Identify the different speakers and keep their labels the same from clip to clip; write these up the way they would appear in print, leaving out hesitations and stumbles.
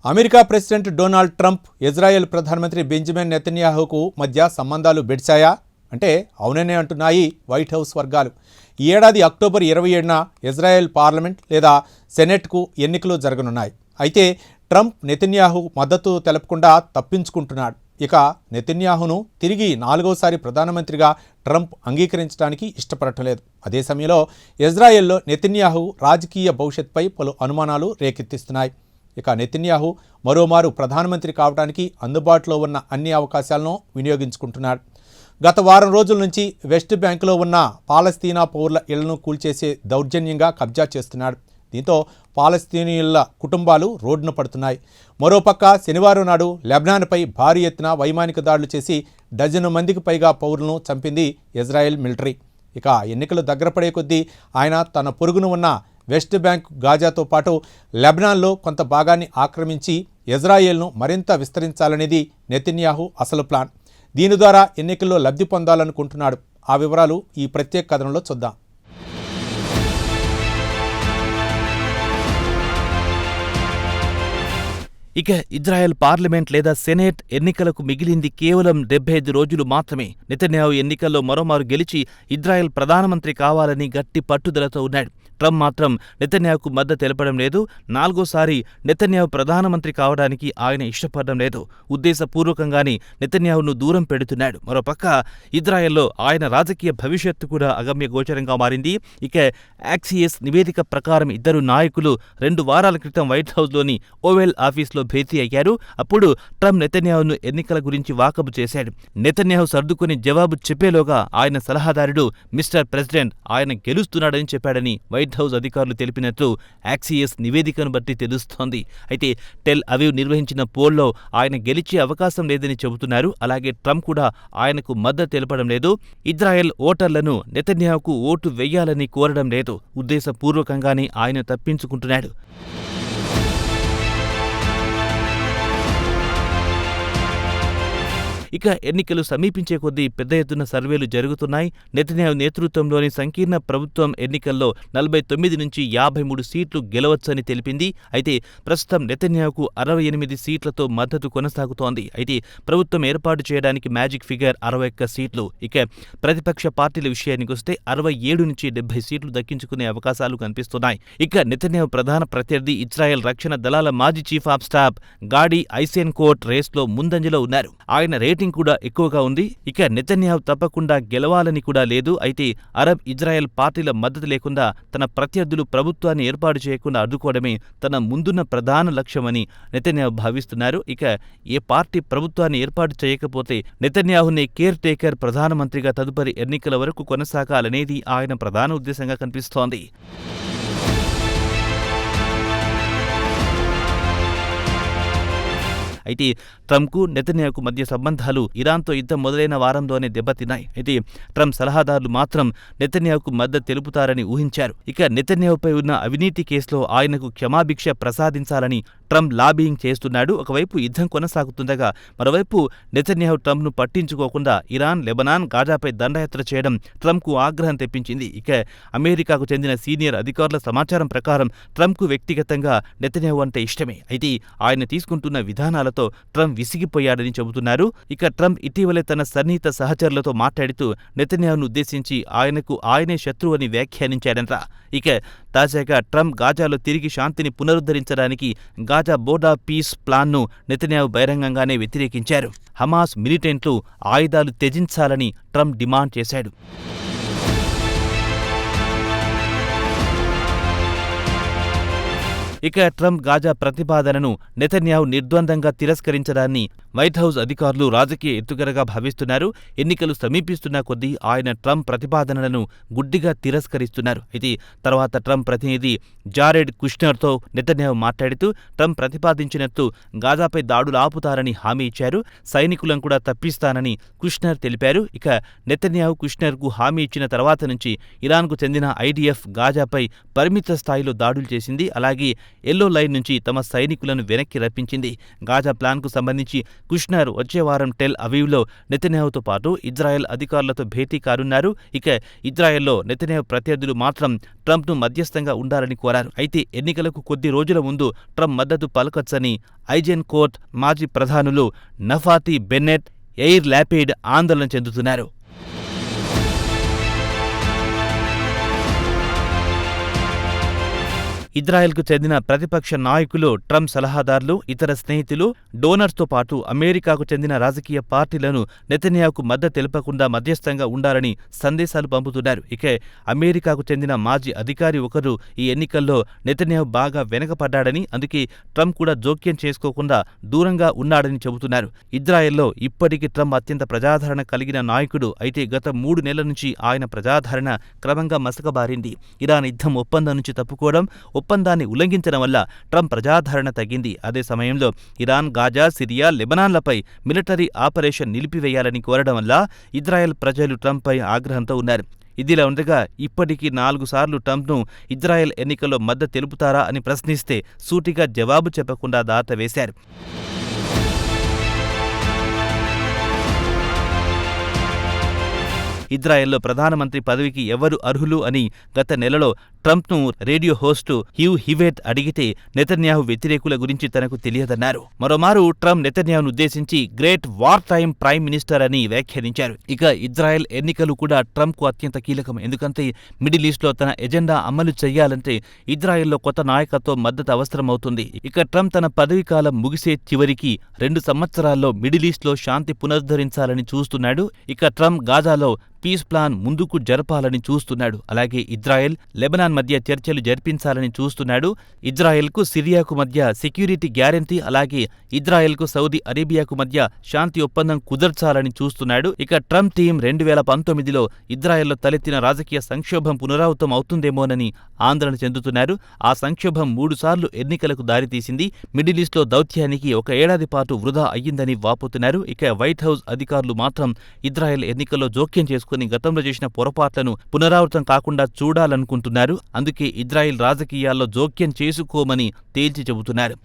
Speaker 1: America president Donald Trump, Israel ప్రధానమంత్రి Benjamin నెతన్యాహుకు మధ్య సంబంధాలు బెడిశాయా అంటే అవుననే అంటున్నాయి వైట్ హౌస్ వర్గాలు. ఈ ఏడాది అక్టోబర్ 27న ఇజ్రాయెల్ పార్లమెంట్ లేదా సెనెట్కు ఎన్నికలు జరగనున్నాయి. అయితే ట్రంప్ నెతన్యాహు మద్దతు తెలపకుండా తప్పించుకుంటున్నాడు. ఇక నెతన్యాహును తిరిగి 4వసారి ప్రధానమంత్రిగా ట్రంప్ అంగీకరించడానికి ఇష్టపడటం లేదు. అదే సమయంలో ఇజ్రాయెల్లో నెతన్యాహు రాజకీయ భవిష్యత్పై పలు అనుమానాలు రేకెత్తిస్తున్నాయి. ఇక నెతన్యాహు మరోమారు ప్రధానమంత్రి కావడానికి అందుబాటులో ఉన్న అన్ని అవకాశాలను వినియోగించుకుంటున్నాడు. గత వారం రోజుల నుంచి వెస్ట్ బ్యాంకులో ఉన్న పాలస్తీనా పౌరుల ఇళ్లను కూల్చేసే దౌర్జన్యంగా కబ్జా చేస్తున్నాడు. దీంతో పాలస్తీనియుల కుటుంబాలు రోడ్డున పడుతున్నాయి. మరోపక్క శనివారం నాడు లెబనాన్పై భారీ ఎత్తున వైమానిక దాడులు చేసి డజను మందికి పైగా పౌరులను చంపింది ఇజ్రాయెల్ మిలిటరీ. ఇక ఎన్నికలు దగ్గర పడే కొద్దీ ఆయన తన పొరుగున ఉన్న వెస్ట్ బ్యాంక్, గాజాతో పాటు లెబనాన్లో కొంత భాగాన్ని ఆక్రమించి ఇజ్రాయెల్ను మరింత విస్తరించాలనేది నెతన్యాహు అసలు ప్లాన్. దీని ద్వారా ఎన్నికల్లో లబ్ధి పొందాలనుకుంటున్నాడు. ఆ వివరాలు ఈ ప్రత్యేక కథనంలో చూద్దాం.
Speaker 2: ఇక ఇజ్రాయెల్ పార్లమెంట్ లేదా సెనేట్ ఎన్నికలకు మిగిలింది కేవలం 75 రోజులు మాత్రమే. నెతన్యాహు ఎన్నికల్లో మరోమారు గెలిచి ఇజ్రాయెల్ ప్రధానమంత్రి కావాలని గట్టి పట్టుదలతో ఉన్నాడు. ట్రంప్ మాత్రం నెతన్యాహుకు మద్దతు తెలపడం లేదు. 4వసారి నెతన్యాహు ప్రధానమంత్రి కావడానికి ఆయన ఇష్టపడడం లేదు. ఉద్దేశపూర్వకంగానే నెతన్యాహును దూరం పెడుతున్నాడు. మరోపక్క ఇజ్రాయెల్లో ఆయన రాజకీయ భవిష్యత్తు కూడా అగమ్య గోచరంగా మారింది. ఇక యాక్సియస్ నివేదిక ప్రకారం ఇద్దరు నాయకులు 2 వారాల క్రితం వైట్ హౌస్లోని ఓవెల్ ఆఫీస్లో భేటీ అయ్యారు. అప్పుడు ట్రంప్ నెతన్యాహును ఎన్నికల గురించి వాకబు చేశాడు. నెతన్యాహు సర్దుకుని జవాబు చెప్పేలోగా ఆయన సలహాదారుడు మిస్టర్ ప్రెసిడెంట్ ఆయన గెలుస్తున్నాడని చెప్పాడని వైట్ హౌస్ అధికారులు తెలిపినట్లు యాక్సియస్ నివేదికను బట్టి తెలుస్తోంది. అయితే టెల్ అవీవ్ నిర్వహించిన పోల్లో ఆయన గెలిచే అవకాశం లేదని చెబుతున్నారు. అలాగే ట్రంప్ కూడా ఆయనకు మద్దతు తెలపడం లేదు. ఇజ్రాయెల్ ఓటర్లను నెతన్యాహుకు ఓటు వెయ్యాలని కోరడం లేదు. ఉద్దేశపూర్వకంగానే ఆయన తప్పించుకుంటున్నాడు. ఇక ఎన్నికలు సమీపించే కొద్దీ పెద్ద ఎత్తున సర్వేలు జరుగుతున్నాయి. నెతన్యాహు నేతృత్వంలోని సంకీర్ణ ప్రభుత్వం ఎన్నికల్లో 49 నుంచి 53 సీట్లు గెలవచ్చని తెలిపింది. అయితే ప్రస్తుతం నెతన్యాహుకు 68 సీట్లతో మద్దతు కొనసాగుతోంది. అయితే ప్రభుత్వం ఏర్పాటు చేయడానికి మ్యాజిక్ ఫిగర్ 61 సీట్లు. ఇక ప్రతిపక్ష పార్టీల విషయానికి వస్తే 67 నుంచి 70 సీట్లు దక్కించుకునే అవకాశాలు కనిపిస్తున్నాయి. ఇక నెతన్యాహు ప్రధాన ప్రత్యర్థి ఇజ్రాయెల్ రక్షణ దళాల మాజీ చీఫ్ ఆఫ్ స్టాఫ్ గాడీ ఐసెన్కోట్ రేస్లో ముందంజలో ఉన్నారు. ఆయన రేటింగ్ కూడా ఎక్కువగా ఉంది. ఇక నెతన్యాహు తప్పకుండా గెలవాలని కూడా లేదు. అయితే అరబ్ ఇజ్రాయెల్ పార్టీల మద్దతు లేకుండా తన ప్రత్యర్థులు ప్రభుత్వాన్ని ఏర్పాటు చేయకుండా అడ్డుకోవడమే తన ముందున్న ప్రధాన లక్ష్యమని నెతన్యాహు భావిస్తున్నారు. ఇక ఏ పార్టీ ప్రభుత్వాన్ని ఏర్పాటు చేయకపోతే నెతన్యాహునే కేర్ టేకర్ ప్రధానమంత్రిగా తదుపరి ఎన్నికల వరకు కొనసాగాలనేది ఆయన ప్రధాన ఉద్దేశంగా కనిపిస్తోంది. అయితే ట్రంప్కు నెతన్యాహుకు మధ్య సంబంధాలు ఇరాన్తో యుద్ధం మొదలైన వారంలోనే దెబ్బతిన్నాయి. అయితే ట్రంప్ సలహాదారులు మాత్రం నెతన్యాహుకు మద్దతు తెలుపుతారని ఊహించారు. ఇక నెతన్యాహుపై ఉన్న అవినీతి కేసులో ఆయనకు క్షమాభిక్ష ప్రసాదించాలని ట్రంప్ లాబియింగ్ చేస్తున్నాడు. ఒకవైపు యుద్ధం కొనసాగుతుండగా మరోవైపు నెతన్యాహు ట్రంప్ను పట్టించుకోకుండా ఇరాన్, లెబనాన్, గాజాపై దండయాత్ర చేయడం ట్రంప్కు ఆగ్రహం తెప్పించింది. ఇక అమెరికాకు చెందిన సీనియర్ అధికారుల సమాచారం ప్రకారం ట్రంప్కు వ్యక్తిగతంగా నెతన్యాహు అంటే ఇష్టమే. అయితే ఆయన తీసుకుంటున్న విధానాలతో ట్రంప్ విసిగిపోయాడని చెబుతున్నారు. ఇక ట్రంప్ ఇటీవలే తన సన్నిహిత సహచరులతో మాట్లాడుతూ నెతన్యాహును ఉద్దేశించి ఆయనకు ఆయనే శత్రువు అని వ్యాఖ్యానించాడంట. ఇక తాజాగా ట్రంప్ గాజాలో తిరిగి శాంతిని పునరుద్ధరించడానికి గాజా బోర్డ్ ఆఫ్ పీస్ ప్లాన్ను నెతన్యాహు బహిరంగంగానే వ్యతిరేకించారు. హమాస్ మిలిటెంట్లు ఆయుధాలు త్యజించాలని ట్రంప్ డిమాండ్ చేశాడు. ఇక ట్రంప్ గాజా ప్రతిపాదనను నెతన్యాహు నిర్ద్వందంగా తిరస్కరించడాన్ని వైట్ హౌస్ అధికారులు రాజకీయ ఎత్తుగడగా భావిస్తున్నారు. ఎన్నికలు సమీపిస్తున్న కొద్దీ ఆయన ట్రంప్ ప్రతిపాదనలను గుడ్డిగా తిరస్కరిస్తున్నారు. అయితే తర్వాత ట్రంప్ ప్రతినిధి జారెడ్ కుష్నర్తో నెతన్యాహు మాట్లాడుతూ ట్రంప్ ప్రతిపాదించినట్టు గాజాపై దాడులు ఆపుతారని హామీ ఇచ్చారు. సైనికులను కూడా తప్పిస్తానని కుష్నర్ తెలిపారు. ఇక నెతన్యాహు కుష్నర్కు హామీ ఇచ్చిన తర్వాత నుంచి ఇరాన్కు చెందిన ఐడిఎఫ్ గాజాపై పరిమిత స్థాయిలో దాడులు చేసింది. అలాగే ఎల్లో లైన్ నుంచి తమ సైనికులను వెనక్కి రప్పించింది. గాజా ప్లాన్కు సంబంధించి కుష్నర్ వచ్చే వారం టెల్ అవీవ్లో నెతన్యాహుతో పాటు ఇజ్రాయెల్ అధికారులతో భేటీ కానున్నారు. ఇక ఇజ్రాయెల్లో నెతన్యాహు ప్రత్యర్థులు మాత్రం ట్రంప్ను మధ్యస్థంగా ఉండాలని కోరారు. అయితే ఎన్నికలకు కొద్ది రోజుల ముందు ట్రంప్ మద్దతు పలకొచ్చని ఐజెన్ కోర్ట్ మాజీ ప్రధానులు నఫాతి బెన్నెట్, ఎయిర్ ల్యాపిడ్ ఆందోళన చెందుతున్నారు. ఇజ్రాయెల్కు చెందిన ప్రతిపక్ష నాయకులు, ట్రంప్ సలహాదారులు, ఇతర స్నేహితులు, డోనర్స్తో పాటు అమెరికాకు చెందిన రాజకీయ పార్టీలను నెతన్యాహుకు మద్దతు తెలపకుండా మధ్యస్థంగా ఉండాలని సందేశాలు పంపుతున్నారు. ఇక అమెరికాకు చెందిన మాజీ అధికారి ఒకరు ఈ ఎన్నికల్లో నెతన్యాహు బాగా వెనకపడ్డాడని, అందుకే ట్రంప్ కూడా జోక్యం చేసుకోకుండా దూరంగా ఉన్నాడని చెబుతున్నారు. ఇజ్రాయెల్లో ఇప్పటికీ ట్రంప్ అత్యంత ప్రజాదరణ కలిగిన నాయకుడు. అయితే గత 3 నెలల నుంచి ఆయన ప్రజాదరణ క్రమంగా మసకబారింది. ఇరాన్ యుద్ధం ఒప్పందం నుంచి తప్పుకోవడం, ఒప్పందాన్ని ఉల్లంఘించడం వల్ల ట్రంప్ ప్రజాదరణ తగ్గింది. అదే సమయంలో ఇరాన్, గాజా, సిరియా, లెబనాన్లపై మిలిటరీ ఆపరేషన్ నిలిపివేయాలని కోరడం వల్ల ఇజ్రాయెల్ ప్రజలు ట్రంప్పై ఆగ్రహంతో ఉన్నారు. ఇదిలా ఉండగా ఇప్పటికీ 4 సార్లు ట్రంప్ను ఇజ్రాయెల్ ఎన్నికల్లో మద్దతు తెలుపుతారా అని ప్రశ్నిస్తే సూటిగా జవాబు చెప్పకుండా దాటవేశారు. ఇజ్రాయెల్లో ప్రధానమంత్రి పదవికి ఎవరు అర్హులు అని గత నెలలో ట్రంప్ను రేడియో హోస్టు హ్యూ హివెట్ అడిగితే నెతన్యాహు వ్యతిరేకుల గురించి తనకు తెలియదన్నారు. మరోమారు ట్రంప్ నెతన్యాహును ఉద్దేశించి great war time prime minister అని వ్యాఖ్యానించారు. ఇక ఇజ్రాయెల్ ఎన్నికలు కూడా ట్రంప్కు అత్యంత కీలకం. ఎందుకంటే మిడిల్ ఈస్ట్లో తన ఎజెండా అమలు చేయాలంటే ఇజ్రాయెల్లో కొత్త నాయకత్వం మద్దతు అవసరమవుతుంది. ఇక ట్రంప్ తన పదవీకాలం ముగిసే చివరికి 2 సంవత్సరాల్లో మిడిల్ ఈస్ట్లో శాంతి పునరుద్ధరించాలని చూస్తున్నాడు. ఇక ట్రంప్ గాజాలో పీస్ ప్లాన్ ముందుకు జరపాలని చూస్తున్నాడు. అలాగే ఇజ్రాయెల్, లెబనాన్ మధ్య చర్చలు జరిపించాలని చూస్తున్నాడు. ఇజ్రాయెల్కు సిరియాకు మధ్య సెక్యూరిటీ గ్యారంటీ, అలాగే ఇజ్రాయెల్కు సౌదీ అరేబియాకు మధ్య శాంతి ఒప్పందం కుదర్చాలని చూస్తున్నాడు. ఇక ట్రంప్ టీం 2019లో ఇజ్రాయెల్లో తలెత్తిన రాజకీయ సంక్షోభం పునరావృతం అవుతుందేమోనని ఆందోళన చెందుతున్నారు. ఆ సంక్షోభం 3 సార్లు ఎన్నికలకు దారితీసింది. మిడిల్ ఈస్ట్లో దౌత్యానికి 1 ఏడాది పాటు వృధా అయ్యిందని వాపోతున్నారు. ఇక వైట్ హౌస్ అధికారులు మాత్రం ఇజ్రాయెల్ ఎన్నికల్లో జోక్యం చేసుకుని గతంలో చేసిన పొరపాట్లను పునరావృతం కాకుండా చూడాలనుకుంటున్నారు. అందుకే ఇజ్రాయెల్ రాజకీయాల్లో జోక్యం చేసుకోమని తేల్చి చెబుతున్నారు.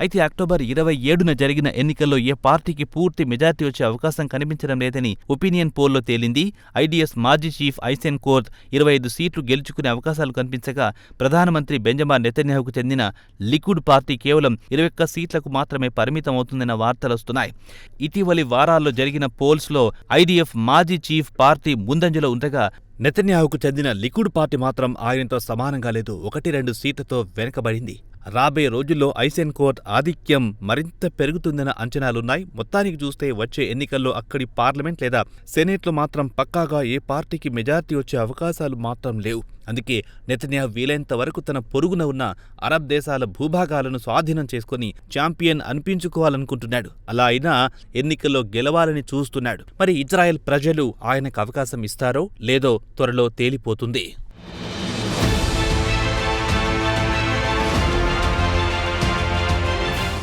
Speaker 2: అయితే అక్టోబర్ 27న జరిగిన ఎన్నికల్లో ఏ పార్టీకి పూర్తి మెజార్టీ వచ్చే అవకాశం కనిపించడం లేదని ఒపీనియన్ పోల్లో తేలింది. ఐడిఎస్ మాజీ చీఫ్ ఐజెన్ కోర్ట్ 25 సీట్లు గెలుచుకునే అవకాశాలు కనిపించగా ప్రధానమంత్రి బెంజమిన్ నెతన్యాహుకు చెందిన లికుడ్ పార్టీ కేవలం 21 సీట్లకు మాత్రమే పరిమితమవుతుందన్న వార్తలొస్తున్నాయి. ఇటీవలి వారాల్లో జరిగిన పోల్స్లో ఐడిఎఫ్ మాజీ చీఫ్ పార్టీ ముందంజలో ఉండగా నెతన్యాహుకు చెందిన లికుడ్ పార్టీ మాత్రం ఆయనతో సమానంగా లేదు, 1-2 సీట్లతో వెనుకబడింది. రాబోయే రోజుల్లో ఐజెన్ కోర్ట్ ఆధిక్యం మరింత పెరుగుతుందన్న అంచనాలున్నాయి. మొత్తానికి చూస్తే వచ్చే ఎన్నికల్లో అక్కడి పార్లమెంట్ లేదా సెనేట్లో మాత్రం పక్కాగా ఏ పార్టీకి మెజార్టీ వచ్చే అవకాశాలు మాత్రం లేవు. అందుకే నెతన్యాహు వీలైనంత వరకు తన పొరుగున ఉన్న అరబ్ దేశాల భూభాగాలను స్వాధీనం చేసుకుని ఛాంపియన్ అనిపించుకోవాలనుకుంటున్నాడు. అలా అయినా ఎన్నికల్లో గెలవాలని చూస్తున్నాడు. మరి ఇజ్రాయెల్ ప్రజలు ఆయనకు అవకాశం ఇస్తారో లేదో త్వరలో తేలిపోతుంది.